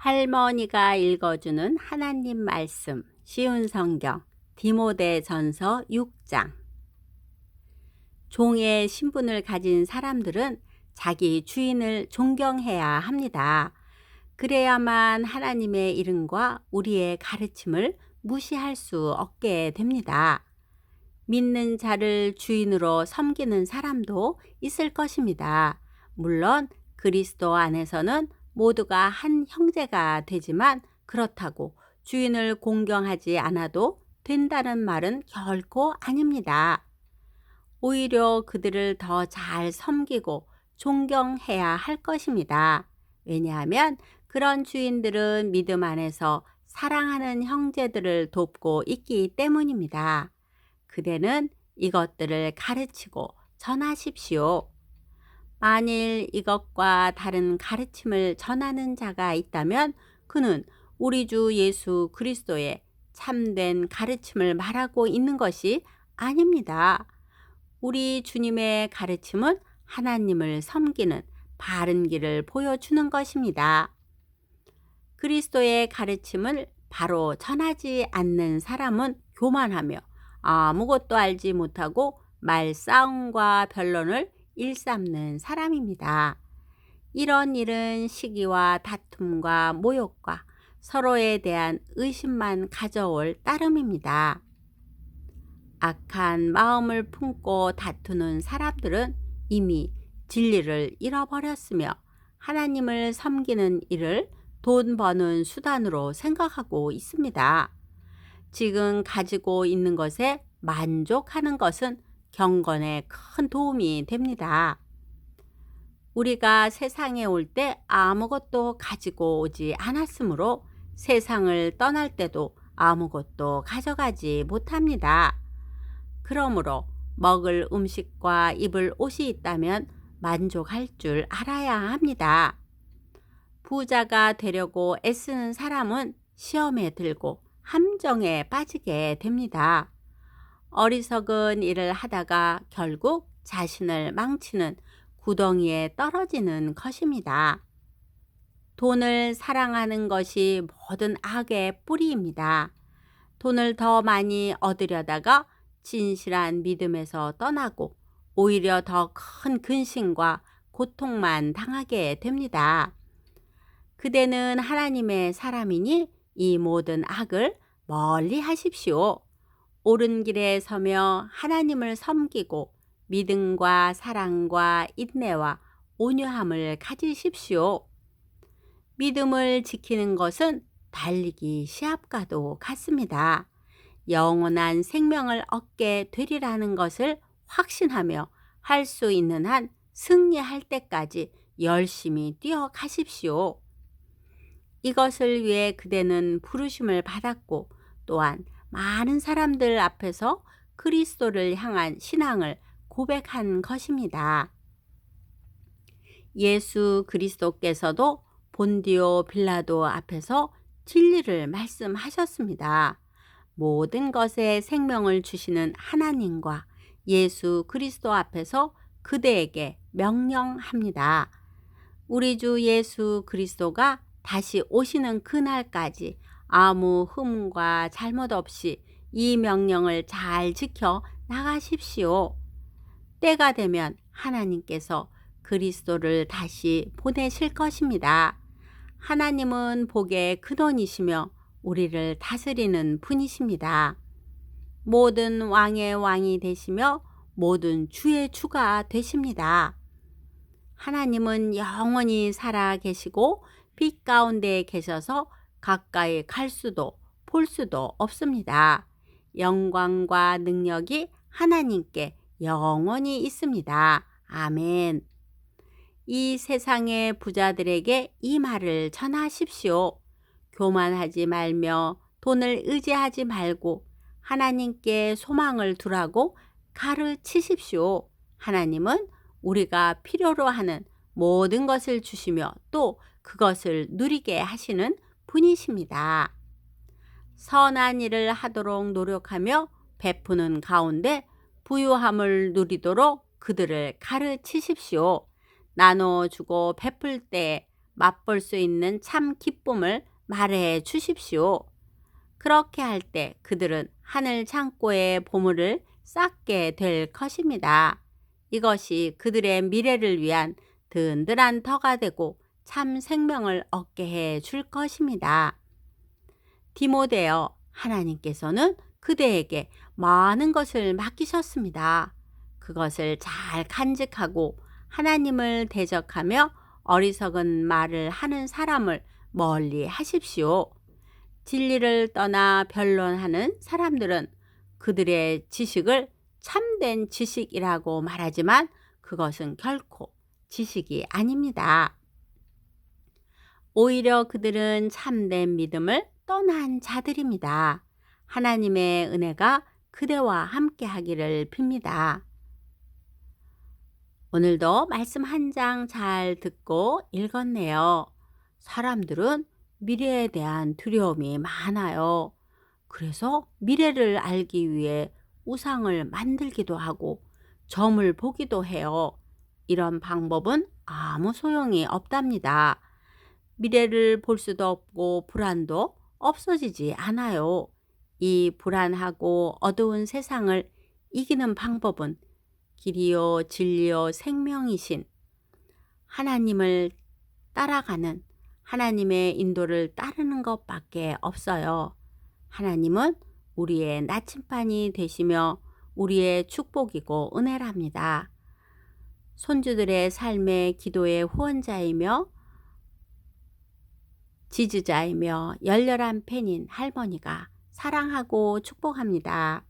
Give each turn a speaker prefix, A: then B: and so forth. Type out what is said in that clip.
A: 할머니가 읽어주는 하나님 말씀, 쉬운 성경, 디모데전서 6장. 종의 신분을 가진 사람들은 자기 주인을 존경해야 합니다. 그래야만 하나님의 이름과 우리의 가르침을 무시할 수 없게 됩니다. 믿는 자를 주인으로 섬기는 사람도 있을 것입니다. 물론 그리스도 안에서는 모두가 한 형제가 되지만 그렇다고 주인을 공경하지 않아도 된다는 말은 결코 아닙니다. 오히려 그들을 더 잘 섬기고 존경해야 할 것입니다. 왜냐하면 그런 주인들은 믿음 안에서 사랑하는 형제들을 돕고 있기 때문입니다. 그대는 이것들을 가르치고 전하십시오. 만일 이것과 다른 가르침을 전하는 자가 있다면 그는 우리 주 예수 그리스도의 참된 가르침을 말하고 있는 것이 아닙니다. 우리 주님의 가르침은 하나님을 섬기는 바른 길을 보여주는 것입니다. 그리스도의 가르침을 바로 전하지 않는 사람은 교만하며 아무것도 알지 못하고 말싸움과 변론을 일삼는 사람입니다. 이런 일은 시기와 다툼과 모욕과 서로에 대한 의심만 가져올 따름입니다. 악한 마음을 품고 다투는 사람들은 이미 진리를 잃어버렸으며 하나님을 섬기는 일을 돈 버는 수단으로 생각하고 있습니다. 지금 가지고 있는 것에 만족하는 것은 경건에 큰 도움이 됩니다. 우리가 세상에 올 때 아무것도 가지고 오지 않았으므로 세상을 떠날 때도 아무것도 가져가지 못합니다. 그러므로 먹을 음식과 입을 옷이 있다면 만족할 줄 알아야 합니다. 부자가 되려고 애쓰는 사람은 시험에 들고 함정에 빠지게 됩니다. 어리석은 일을 하다가 결국 자신을 망치는 구덩이에 떨어지는 것입니다. 돈을 사랑하는 것이 모든 악의 뿌리입니다. 돈을 더 많이 얻으려다가 진실한 믿음에서 떠나고 오히려 더 큰 근심과 고통만 당하게 됩니다. 그대는 하나님의 사람이니 이 모든 악을 멀리 하십시오. 옳은 길에 서며 하나님을 섬기고 믿음과 사랑과 인내와 온유함을 가지십시오. 믿음을 지키는 것은 달리기 시합과도 같습니다. 영원한 생명을 얻게 되리라는 것을 확신하며 할 수 있는 한 승리할 때까지 열심히 뛰어가십시오. 이것을 위해 그대는 부르심을 받았고 또한 많은 사람들 앞에서 그리스도를 향한 신앙을 고백한 것입니다. 예수 그리스도께서도 본디오 빌라도 앞에서 진리를 말씀하셨습니다. 모든 것에 생명을 주시는 하나님과 예수 그리스도 앞에서 그대에게 명령합니다. 우리 주 예수 그리스도가 다시 오시는 그날까지 아무 흠과 잘못 없이 이 명령을 잘 지켜 나가십시오. 때가 되면 하나님께서 그리스도를 다시 보내실 것입니다. 하나님은 복의 근원이시며 우리를 다스리는 분이십니다. 모든 왕의 왕이 되시며 모든 주의 주가 되십니다. 하나님은 영원히 살아 계시고 빛 가운데 계셔서 가까이 갈 수도 볼 수도 없습니다. 영광과 능력이 하나님께 영원히 있습니다. 아멘. 이 세상의 부자들에게 이 말을 전하십시오. 교만하지 말며 돈을 의지하지 말고 하나님께 소망을 두라고 가르치십시오. 하나님은 우리가 필요로 하는 모든 것을 주시며 또 그것을 누리게 하시는 분이십니다. 선한 일을 하도록 노력하며 베푸는 가운데 부유함을 누리도록 그들을 가르치십시오. 나눠주고 베풀 때 맛볼 수 있는 참 기쁨을 말해 주십시오. 그렇게 할 때 그들은 하늘 창고의 보물을 쌓게 될 것입니다. 이것이 그들의 미래를 위한 든든한 터가 되고 참 생명을 얻게 해 줄 것입니다. 디모데여, 하나님께서는 그대에게 많은 것을 맡기셨습니다. 그것을 잘 간직하고 하나님을 대적하며 어리석은 말을 하는 사람을 멀리 하십시오. 진리를 떠나 변론하는 사람들은 그들의 지식을 참된 지식이라고 말하지만 그것은 결코 지식이 아닙니다. 오히려 그들은 참된 믿음을 떠난 자들입니다. 하나님의 은혜가 그대와 함께 하기를 빕니다. 오늘도 말씀 한 장 잘 듣고 읽었네요. 사람들은 미래에 대한 두려움이 많아요. 그래서 미래를 알기 위해 우상을 만들기도 하고 점을 보기도 해요. 이런 방법은 아무 소용이 없답니다. 미래를 볼 수도 없고 불안도 없어지지 않아요. 이 불안하고 어두운 세상을 이기는 방법은 길이요 진리요 생명이신 하나님을 따라가는 하나님의 인도를 따르는 것밖에 없어요. 하나님은 우리의 나침반이 되시며 우리의 축복이고 은혜랍니다. 손주들의 삶의 기도의 후원자이며 지지자이며 열렬한 팬인 할머니가 사랑하고 축복합니다.